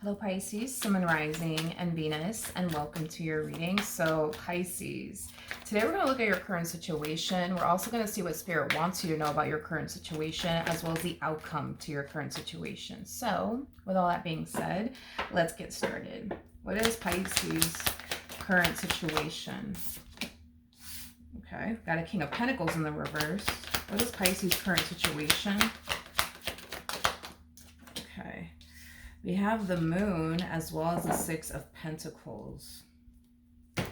Hello Pisces, Sun, Moon, Rising, and Venus, and welcome to your reading. So Pisces, today we're going to look at your current situation. We're also going to see what Spirit wants you to know about your current situation, as well as the outcome to your current situation. So with all that being said, let's get started. What is Pisces' current situation? Okay, got a King of Pentacles in the reverse. What is Pisces' current situation? Okay. We have the Moon as well as the Six of Pentacles. At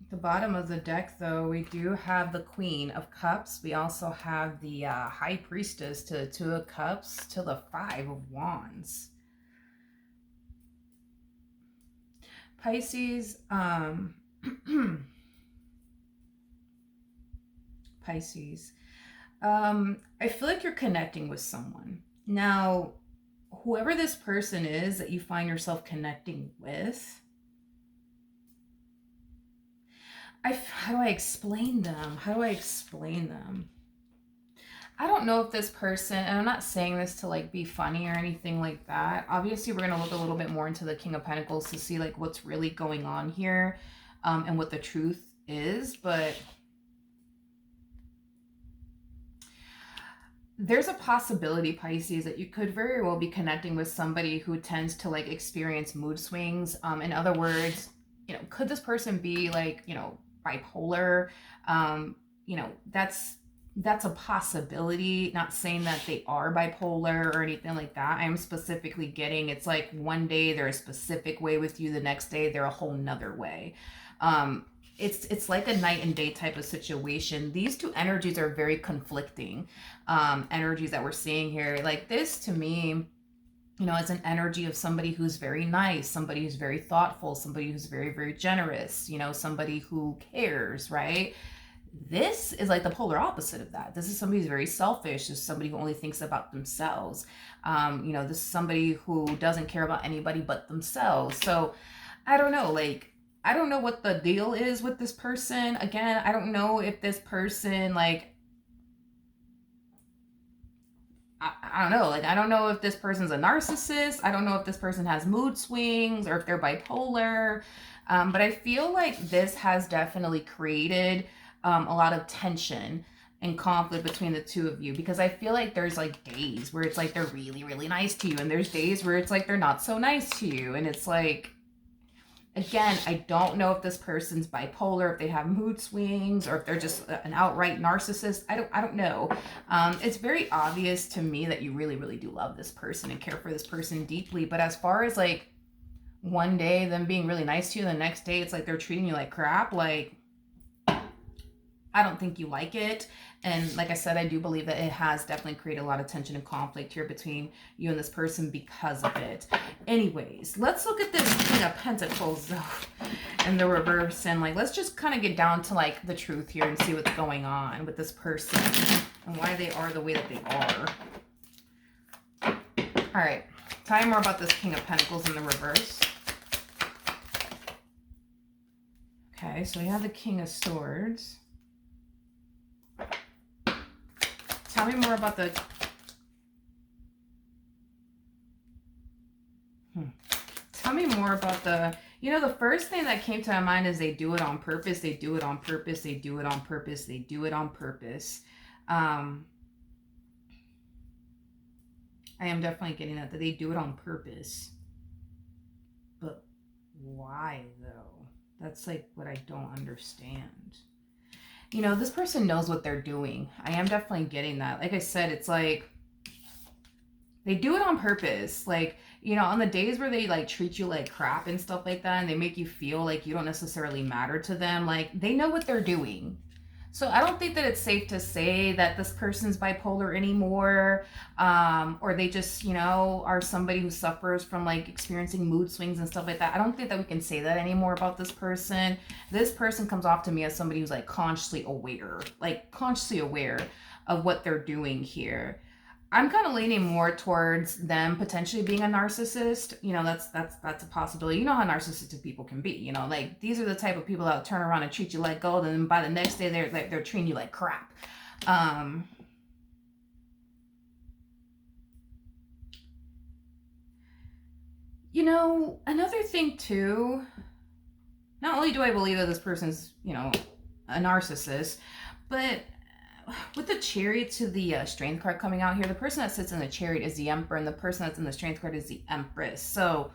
the bottom of the deck, though, we do have the Queen of Cups. We also have the High Priestess to the Two of Cups to the Five of Wands. Pisces, Pisces, I feel like you're connecting with someone. Now, whoever this person is that you find yourself connecting with, how do I explain them? How do I explain them? I don't know if this person, and I'm not saying this to like be funny or anything like that. Obviously, we're going to look a little bit more into the King of Pentacles to see like what's really going on here and what the truth is. But there's a possibility, Pisces, that you could very well be connecting with somebody who tends to like experience mood swings. In other words, you know, could this person be like, you know, bipolar? You know, that's a possibility. Not saying that they are bipolar or anything like that. I am specifically getting, it's like one day they're a specific way with you, the next day they're a whole nother way. It's like a night and day type of situation. These two energies are very conflicting energies that we're seeing here. Like this to me, you know, it's an energy of somebody who's very nice, somebody who's very thoughtful, somebody who's very, very generous, you know, somebody who cares, right? This is like the polar opposite of that. This is somebody who's very selfish. This is somebody who only thinks about themselves. You know, this is somebody who doesn't care about anybody but themselves. So I don't know, like, I don't know what the deal is with this person. Again, I don't know if this person, like, I don't know. Like, I don't know if this person's a narcissist. I don't know if this person has mood swings or if they're bipolar. But I feel like this has definitely created a lot of tension and conflict between the two of you, because I feel like there's like days where it's like they're really, really nice to you, and there's days where it's like they're not so nice to you. And it's like, again, I don't know if this person's bipolar, if they have mood swings, or if they're just an outright narcissist. I don't know. It's very obvious to me that you really, really do love this person and care for this person deeply. But as far as like one day them being really nice to you, the next day it's like they're treating you like crap, like, I don't think you like it. And like I said, I do believe that it has definitely created a lot of tension and conflict here between you and this person because of it. Anyways, let's look at this King of Pentacles in the reverse, and like, let's just kind of get down to like the truth here and see what's going on with this person and why they are the way that they are. All right, tell me more about this King of Pentacles in the reverse. Okay, so we have the King of Swords. Tell me more about the... Tell me more about the... You know, the first thing that came to my mind is they do it on purpose. They do it on purpose. They do it on purpose. They do it on purpose. I am definitely getting that they do it on purpose. But why, though? That's like what I don't understand. You know, this person knows what they're doing. I am definitely getting that. Like I said, it's like they do it on purpose. Like, you know, on the days where they like treat you like crap and stuff like that, and they make you feel like you don't necessarily matter to them, like they know what they're doing. So I don't think that it's safe to say that this person's bipolar anymore, or they just, you know, are somebody who suffers from like experiencing mood swings and stuff like that. I don't think that we can say that anymore about this person. This person comes off to me as somebody who's like consciously aware of what they're doing here. I'm kind of leaning more towards them potentially being a narcissist. You know, that's a possibility. You know how narcissistic people can be. You know, like these are the type of people that turn around and treat you like gold, and then by the next day they're treating you like crap. Another thing too, not only do I believe that this person's, a narcissist, but with the chariot to the strength card coming out here, the person that sits in the chariot is the emperor, and the person that's in the strength card is the empress. So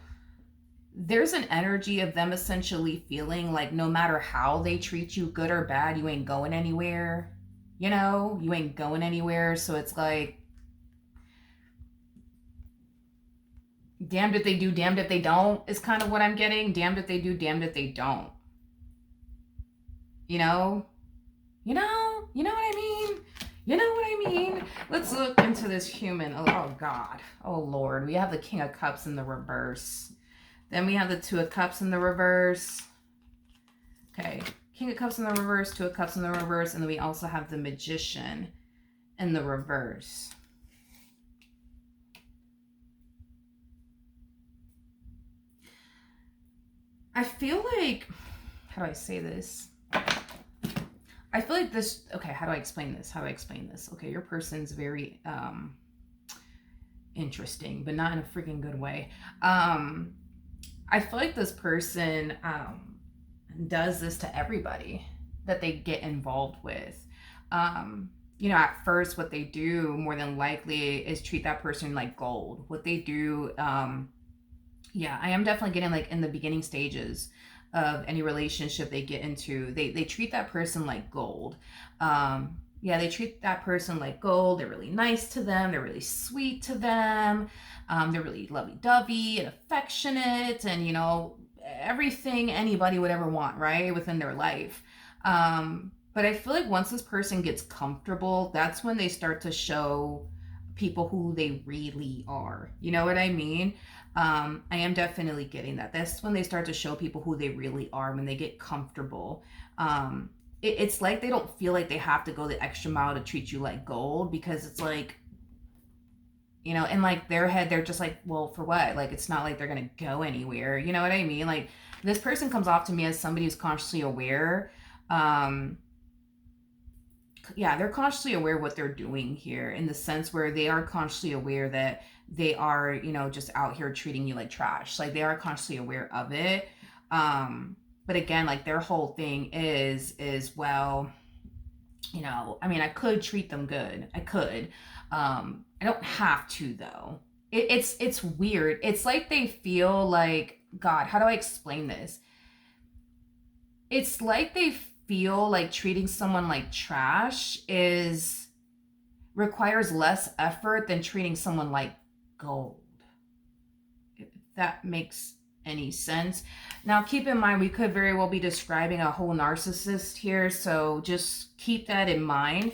there's an energy of them essentially feeling like no matter how they treat you, good or bad, you ain't going anywhere. You ain't going anywhere. So it's like, damned if they do, damned if they don't, is kind of what I'm getting. Damned if they do, damned if they don't. You know? You know what I mean? You know what I mean? Let's look into this human. Oh, God. Oh, Lord. We have the King of Cups in the reverse. Then we have the Two of Cups in the reverse. Okay. King of Cups in the reverse, Two of Cups in the reverse, and then we also have the Magician in the reverse. I feel like, how do I say this? I feel like this, okay, how do I explain this? Okay, your person's very interesting, but not in a freaking good way. I feel like this person does this to everybody that they get involved with. At first, what they do more than likely is treat that person like gold. What they do, I am definitely getting like in the beginning stages of any relationship they get into, they treat that person like gold. They treat that person like gold. They're really nice to them. They're really sweet to them. They're really lovey-dovey and affectionate and, everything anybody would ever want, right, within their life. But I feel like once this person gets comfortable, that's when they start to show people who they really are. You know what I mean? I am definitely getting that. That's when they start to show people who they really are, when they get comfortable. It's like they don't feel like they have to go the extra mile to treat you like gold, because it's like, in like their head, they're just like, well, for what? Like, it's not like they're going to go anywhere. You know what I mean? Like, this person comes off to me as somebody who's consciously aware. They're consciously aware of what they're doing here, in the sense where they are consciously aware that they are, just out here treating you like trash. Like, they are consciously aware of it. But again, like, their whole thing is well, I could treat them good. I could. I don't have to, though. It's weird. It's like they feel like, God, how do I explain this? It's like they feel like treating someone like trash requires less effort than treating someone like gold. If that makes any sense. Now, keep in mind, we could very well be describing a whole narcissist here, so just keep that in mind.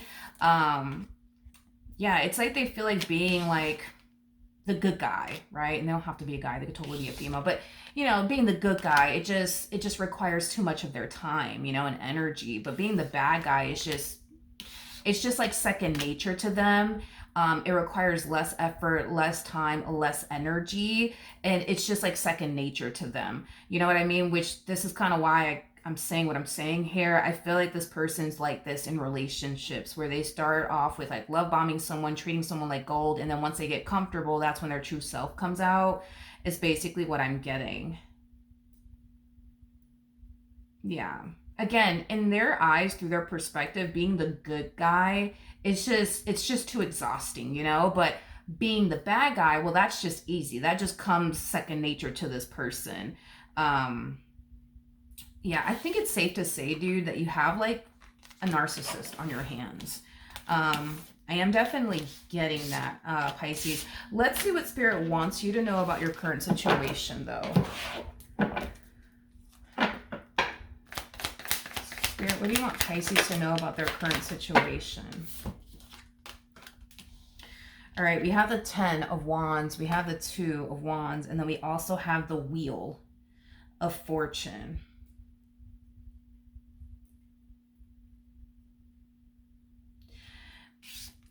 It's like they feel like being like the good guy, right? And they don't have to be a guy, they could totally be a female, but being the good guy, it just requires too much of their time, and energy. But being the bad guy is just like second nature to them. It requires less effort, less time, less energy, and it's just like second nature to them. You know what I mean? Which, this is kind of why I'm saying what I'm saying here. I feel like this person's like this in relationships, where they start off with like love bombing someone, treating someone like gold, and then once they get comfortable, that's when their true self comes out, is basically what I'm getting. Yeah. Again, in their eyes, through their perspective, being the good guy, it's just too exhausting, But being the bad guy, well, that's just easy. That just comes second nature to this person. I think it's safe to say, dude, that you have like a narcissist on your hands. I am definitely getting that, Pisces. Let's see what Spirit wants you to know about your current situation, though. Spirit, what do you want Pisces to know about their current situation? All right, we have the 10 of Wands, we have the 2 of Wands, and then we also have the Wheel of Fortune.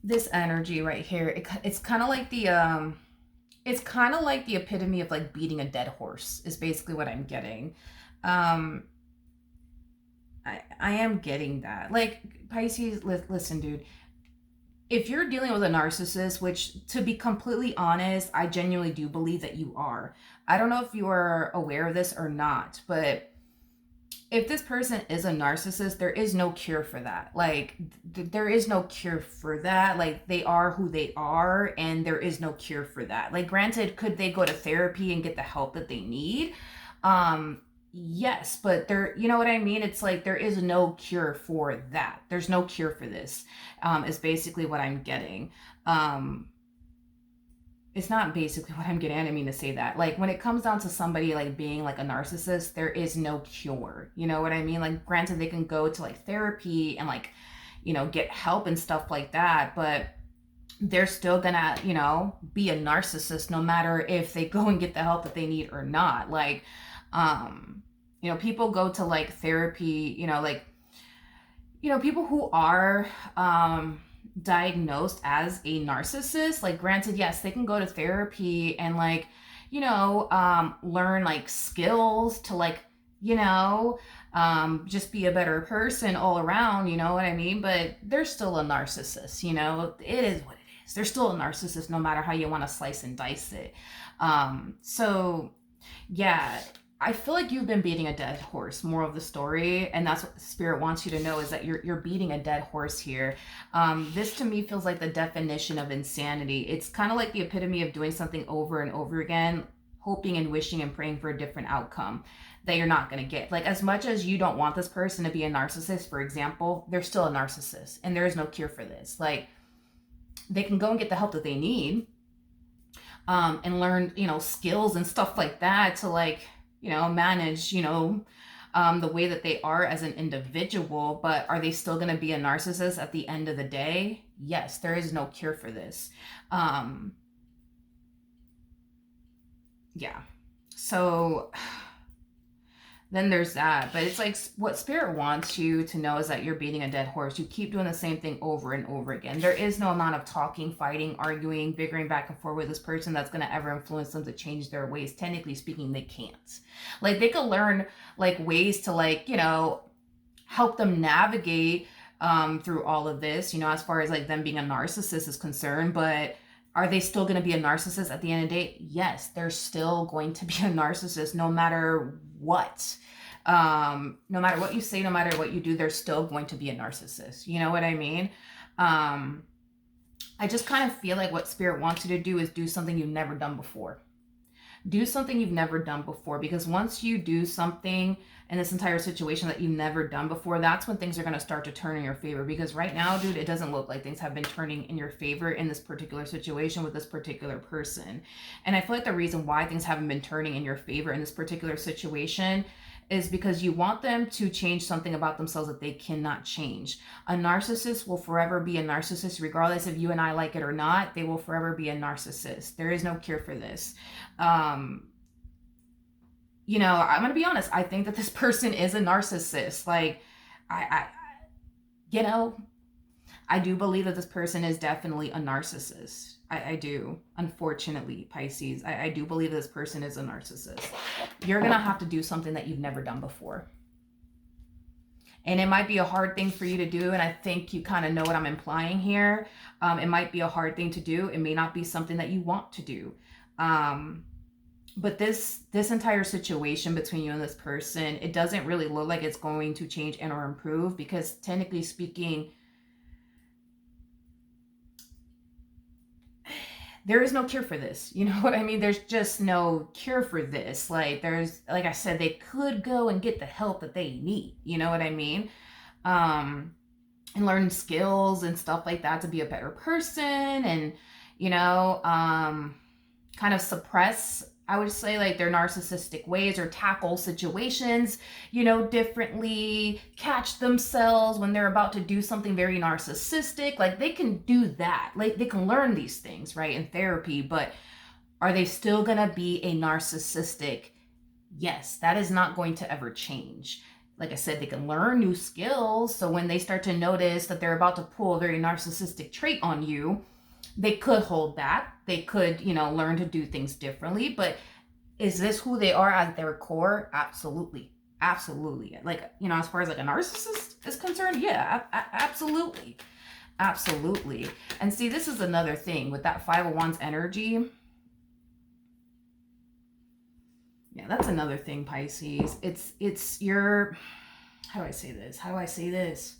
This energy right here, it's kind of like the epitome of like beating a dead horse, is basically what I'm getting. I am getting that. Like, Pisces, listen, dude, if you're dealing with a narcissist, which to be completely honest, I genuinely do believe that you are. I don't know if you are aware of this or not, but if this person is a narcissist, there is no cure for that. Like, there is no cure for that. Like, they are who they are, and there is no cure for that. Like, granted, could they go to therapy and get the help that they need? Yes, but there, you know what I mean? It's like there is no cure for that. There's no cure for this, is basically what I'm getting. Um, it's not basically what I'm getting at. I mean to say that. Like, when it comes down to somebody like being like a narcissist, there is no cure. You know what I mean? Like, granted, they can go to like therapy and like, get help and stuff like that, but they're still gonna, be a narcissist no matter if they go and get the help that they need or not. Like, people go to like therapy, people who are diagnosed as a narcissist, like, granted, yes, they can go to therapy and like, learn like skills to like, just be a better person all around, you know what I mean? But they're still a narcissist, it is what it is. They're still a narcissist no matter how you want to slice and dice it. So yeah, I feel like you've been beating a dead horse, more of the story, and that's what the spirit wants you to know, is that you're beating a dead horse here. This to me feels like the definition of insanity. It's kind of like the epitome of doing something over and over again, hoping and wishing and praying for a different outcome that you're not going to get. Like, as much as you don't want this person to be a narcissist, for example, they're still a narcissist, and there is no cure for this. Like, they can go and get the help that they need, and learn, skills and stuff like that to like, manage, the way that they are as an individual. But are they still going to be a narcissist at the end of the day? Yes, there is no cure for this. Yeah. So then there's that. But it's like, what spirit wants you to know is that you're beating a dead horse. You keep doing the same thing over and over again. There is no amount of talking, fighting, arguing, bickering back and forth with this person that's going to ever influence them to change their ways. Technically speaking, they can't. Like, they could learn like ways to like, help them navigate through all of this, as far as like them being a narcissist is concerned. But are they still going to be a narcissist at the end of the day? Yes, they're still going to be a narcissist no matter what. No matter what you say, no matter what you do, they're still going to be a narcissist. You know what I mean? I just kind of feel like what spirit wants you to do is do something you've never done before. Do something you've never done before, because once you do something in this entire situation that you've never done before, that's when things are going to start to turn in your favor. Because right now, dude, it doesn't look like things have been turning in your favor in this particular situation with this particular person. And I feel like the reason why things haven't been turning in your favor in this particular situation is because you want them to change something about themselves that they cannot change. A narcissist will forever be a narcissist, regardless if you and I like it or not. They will forever be a narcissist. There is no cure for this. I'm going to be honest. I think that this person is a narcissist. Like, I do believe that this person is definitely a narcissist. I do. Unfortunately, Pisces, I do believe this person is a narcissist. You're going to have to do something that you've never done before. And it might be a hard thing for you to do. And I think you kind of know what I'm implying here. It might be a hard thing to do. It may not be something that you want to do. But this entire situation between you and this person, it doesn't really look like it's going to change and or improve, because technically speaking, there is no cure for this. You know what I mean? There's just no cure for this. Like, like I said, they could go and get the help that they need. You know what I mean? And learn skills and stuff like that to be a better person, and, kind of suppress, I would say, like, their narcissistic ways, or tackle situations, differently, catch themselves when they're about to do something very narcissistic. Like, they can do that. Like, they can learn these things, right, in therapy. But are they still going to be a narcissistic? Yes, that is not going to ever change. Like I said, they can learn new skills. So when they start to notice that they're about to pull a very narcissistic trait on you, they could hold back. They could, learn to do things differently. But is this who they are at their core? Absolutely. Absolutely. Like, as far as like a narcissist is concerned, yeah, absolutely. Absolutely. And see, this is another thing with that Five of Wands energy. Yeah, that's another thing, Pisces. It's your, how do I say this? How do I say this?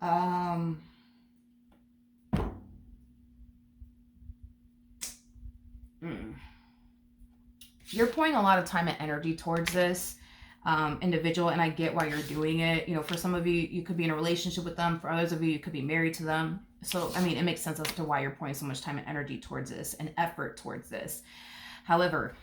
Um mm. You're pouring a lot of time and energy towards this individual, and I get why you're doing it. You know, for some of you, you could be in a relationship with them. For others of you, you could be married to them. So, I mean, it makes sense as to why you're pouring so much time and energy towards this and effort towards this. However,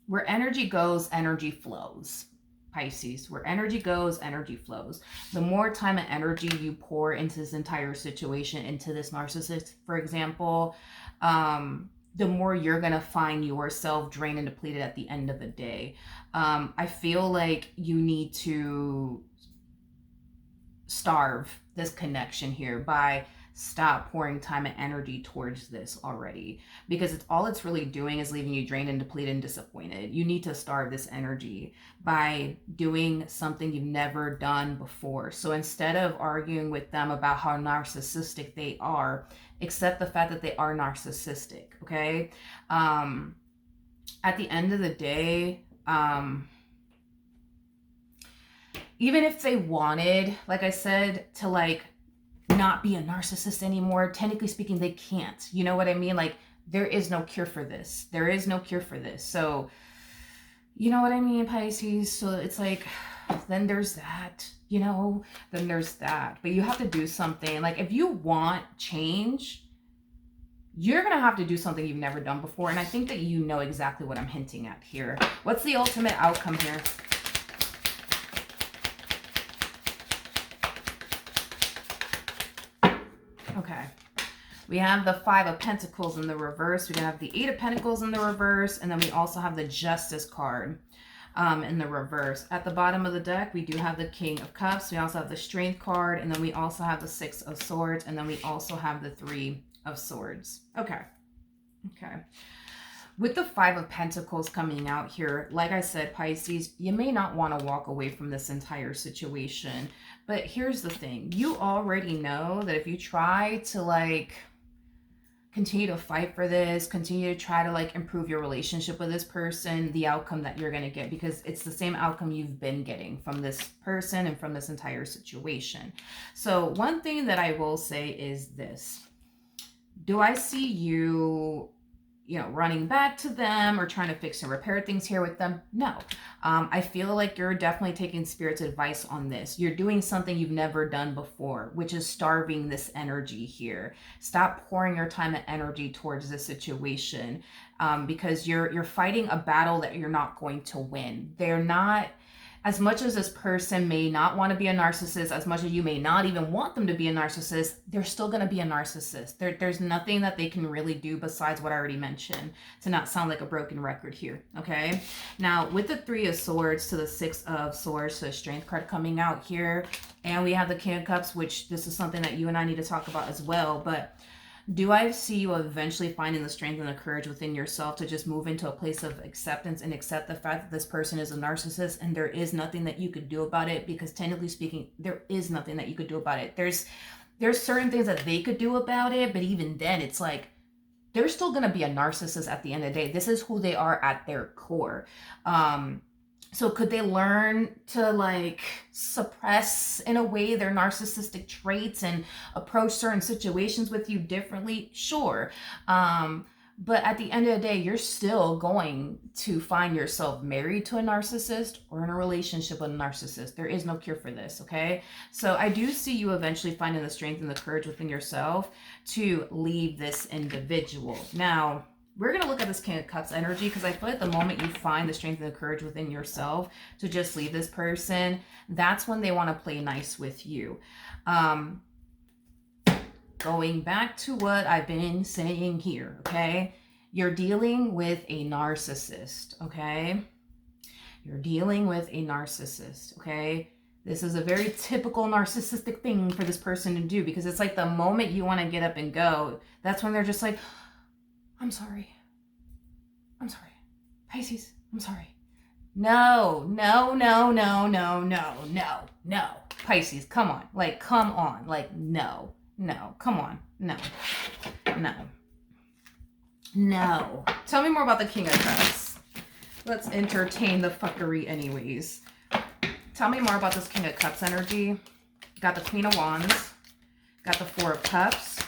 where energy goes, energy flows. Pisces, where energy goes, energy flows. The more time and energy you pour into this entire situation, into this narcissist, for example, the more you're going to find yourself drained and depleted at the end of the day. I feel like you need to starve this connection here by stop pouring time and energy towards this already, because it's really doing is leaving you drained and depleted and disappointed. You need to starve this energy by doing something you've never done before. So instead of arguing with them about how narcissistic they are, accept the fact that they are narcissistic. Okay. At the end of the day, even if they wanted, like I said, to like not be a narcissist anymore, technically speaking, they can't. You know what I mean? Like, there is no cure for this. There is no cure for this. So, you know what I mean, Pisces? So it's like, then there's that, you know, then there's that. But you have to do something. Like, if you want change, you're going to have to do something you've never done before. And I think that you know exactly what I'm hinting at here. What's the ultimate outcome here? Okay. We have the Five of Pentacles in the reverse. We have the Eight of Pentacles in the reverse. And then we also have the Justice card in the reverse. At the bottom of the deck, we do have the King of Cups. We also have the Strength card. And then we also have the Six of Swords. And then we also have the Three of Swords. Okay. Okay. With the Five of Pentacles coming out here, like I said, Pisces, you may not want to walk away from this entire situation. But here's the thing. You already know that if you try to like continue to fight for this, continue to try to like improve your relationship with this person, the outcome that you're going to get, because it's the same outcome you've been getting from this person and from this entire situation. So one thing that I will say is this. Do I see you running back to them or trying to fix and repair things here with them? No. I feel like you're definitely taking Spirit's advice on this. You're doing something you've never done before, which is starving this energy here. Stop pouring your time and energy towards this situation because you're fighting a battle that you're not going to win. They're not... As much as this person may not want to be a narcissist, as much as you may not even want them to be a narcissist, they're still going to be a narcissist. There's nothing that they can really do besides what I already mentioned, to not sound like a broken record here, okay? Now, with the Three of Swords to the Six of Swords to the Strength card coming out here, and we have the King of Cups, which this is something that you and I need to talk about as well, but do I see you eventually finding the strength and the courage within yourself to just move into a place of acceptance and accept the fact that this person is a narcissist and there is nothing that you could do about it? Because technically speaking, there is nothing that you could do about it. There's certain things that they could do about it, but even then, it's like, they're still going to be a narcissist at the end of the day. This is who they are at their core. So could they learn to like suppress in a way their narcissistic traits and approach certain situations with you differently? Sure. But at the end of the day, you're still going to find yourself married to a narcissist or in a relationship with a narcissist. There is no cure for this, okay? So I do see you eventually finding the strength and the courage within yourself to leave this individual. Now, we're going to look at this King of Cups energy because I feel like the moment you find the strength and the courage within yourself to just leave this person, that's when they want to play nice with you. Going back to what I've been saying here, okay? You're dealing with a narcissist, okay? You're dealing with a narcissist, okay? This is a very typical narcissistic thing for this person to do because it's like the moment you want to get up and go, that's when they're just like, I'm sorry. I'm sorry. Pisces, I'm sorry. No, no, no, no, no, no, no, no. Pisces, come on. Like, come on. Like, no, no, come on. No, no, no. Tell me more about the King of Cups. Let's entertain the fuckery anyways. Tell me more about this King of Cups energy. Got the Queen of Wands. Got the Four of Cups.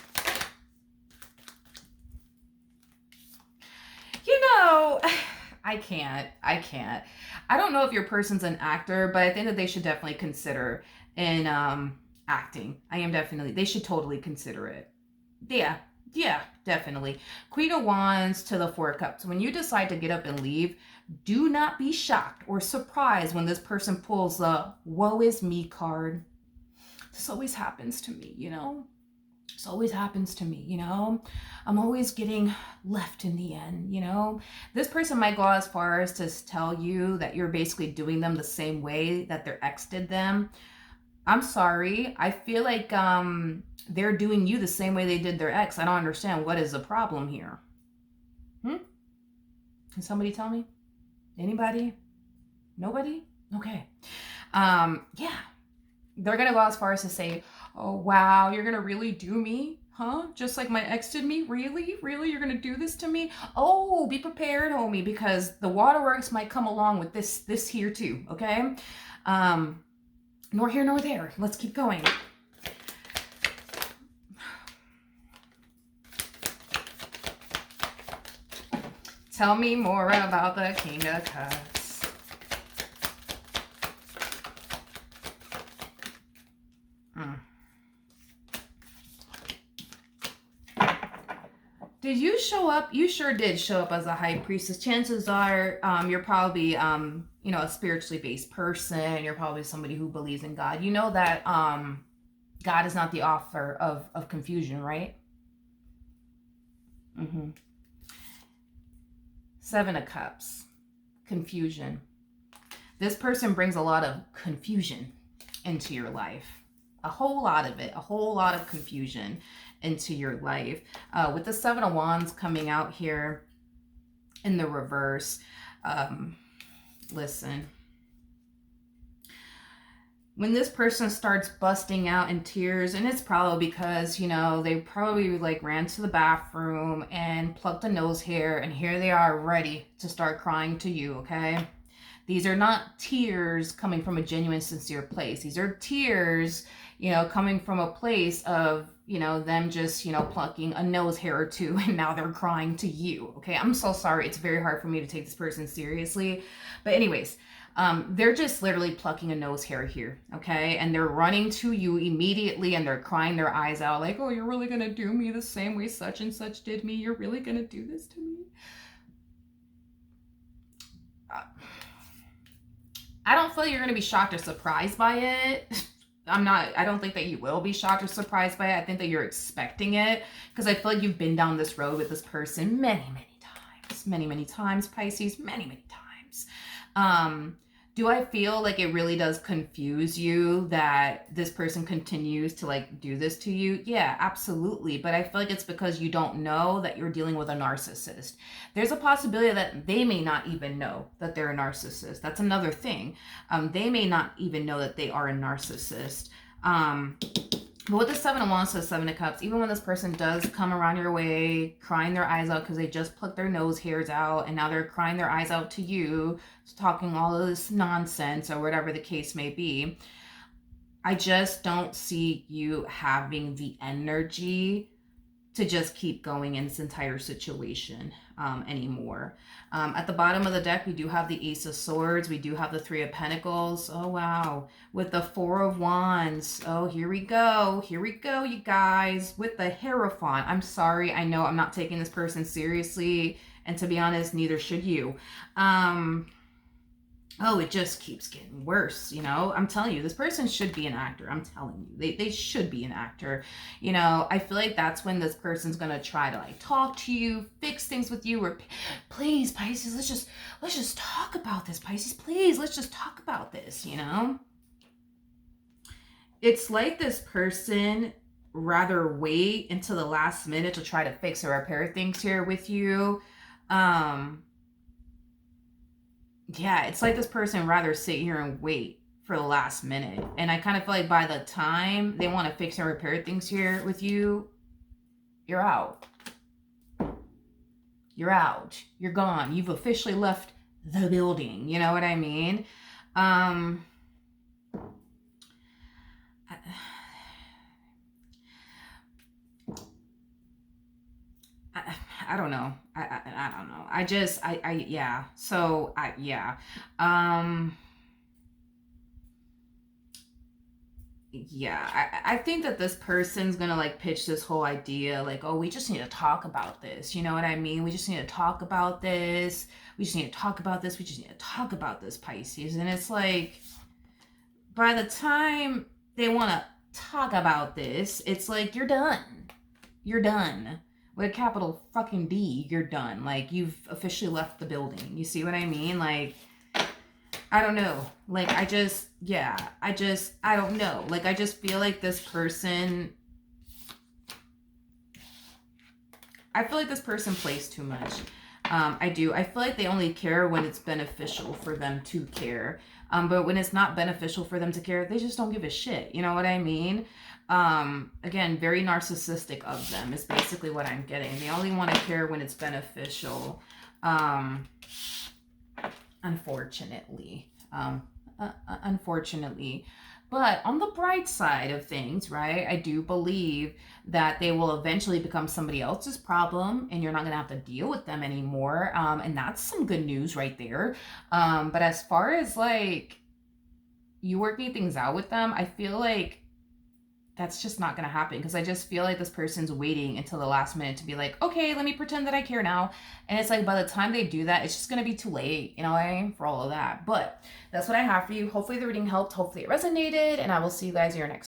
You know, I can't. I don't know if your person's an actor, but I think that they should definitely consider in acting. They should totally consider it. Yeah, definitely. Queen of Wands to the Four of Cups. When you decide to get up and leave, do not be shocked or surprised when this person pulls the woe is me card. This always happens to me, you know? This always happens to me, you know? I'm always getting left in the end, you know? This person might go as far as to tell you that you're basically doing them the same way that their ex did them. I'm sorry. I feel like they're doing you the same way they did their ex. I don't understand. What is the problem here? Can somebody tell me? Anybody? Nobody? Okay. Yeah. They're going to go as far as to say, oh, wow, you're going to really do me? Huh? Just like my ex did me? Really? Really? You're going to do this to me? Oh, be prepared, homie, because the waterworks might come along with this here too, okay? Nor here nor there. Let's keep going. Tell me more about the King of Cups. Did you show up? You sure did show up as a high priestess. Chances are you're probably, a spiritually based person. You're probably somebody who believes in God. You know that God is not the author of confusion, right? Seven of Cups. Confusion. This person brings a lot of confusion into your life. A whole lot of it. A whole lot of confusion into your life. With the Seven of Wands coming out here in the reverse. Listen. When this person starts busting out in tears, and it's probably because, they probably ran to the bathroom and plucked a nose hair, and here they are ready to start crying to you, okay? These are not tears coming from a genuine, sincere place. These are tears, coming from a place of, them just, plucking a nose hair or two, and now they're crying to you, okay? I'm so sorry. It's very hard for me to take this person seriously. But anyways, they're just literally plucking a nose hair here, okay? And they're running to you immediately, and they're crying their eyes out like, oh, you're really going to do me the same way such and such did me? You're really going to do this to me? I don't feel you're going to be shocked or surprised by it. I don't think that you will be shocked or surprised by it. I think that you're expecting it, because I feel like you've been down this road with this person many, many times. Many, many times, Pisces. Many, many times. Do I feel like it really does confuse you that this person continues to do this to you? Yeah, absolutely. But I feel like it's because you don't know that you're dealing with a narcissist. There's a possibility that they may not even know that they're a narcissist. That's another thing. They may not even know that they are a narcissist. But with the Seven of Wands to the Seven of Cups, even when this person does come around your way, crying their eyes out because they just plucked their nose hairs out, and now they're crying their eyes out to you, talking all of this nonsense or whatever the case may be, I just don't see you having the energy to just keep going in this entire situation anymore. At the bottom of the deck, we do have the Ace of Swords. We do have the Three of Pentacles. Oh, wow. With the Four of Wands. Oh, here we go. Here we go, you guys. With the Hierophant. I'm sorry. I know I'm not taking this person seriously. And to be honest, neither should you. Oh, it just keeps getting worse, I'm telling you, this person should be an actor. I'm telling you, they should be an actor. I feel like that's when this person's going to try to talk to you, fix things with you, or please, Pisces, let's just talk about this, Pisces. Please, let's just talk about this, It's like this person rather wait until the last minute to try to fix or repair things here with you. yeah, it's like this person rather sit here and wait for the last minute. And I kind of feel like by the time they want to fix and repair things here with you, you're out. You're out. You're gone. You've officially left the building. You know what I mean? Um, I, I, I don't know. I don't know. Yeah. So yeah. Um, yeah, I think that this person's gonna like pitch this whole idea like, oh, we just need to talk about this. You know what I mean? We just need to talk about this. We just need to talk about this. We just need to talk about this, Pisces. And it's like, by the time they want to talk about this, it's like, you're done. You're done. With a capital fucking D, you're done. Like, you've officially left the building. You see what I mean? Like, I don't know. Like, I don't know. Like, I just feel like this person, I feel like this person plays too much. I do. I feel like they only care when it's beneficial for them to care. But when it's not beneficial for them to care, they just don't give a shit. You know what I mean? Again, very narcissistic of them is basically what I'm getting. They only want to care when it's beneficial. Unfortunately. Unfortunately. But on the bright side of things, right, I do believe that they will eventually become somebody else's problem and you're not going to have to deal with them anymore. And that's some good news right there. But as far as like you working things out with them, I feel like that's just not going to happen because I just feel like this person's waiting until the last minute to be like, okay, let me pretend that I care now. And it's like by the time they do that, it's just going to be too late, you know, for all of that. But that's what I have for you. Hopefully the reading helped. Hopefully it resonated. And I will see you guys in your next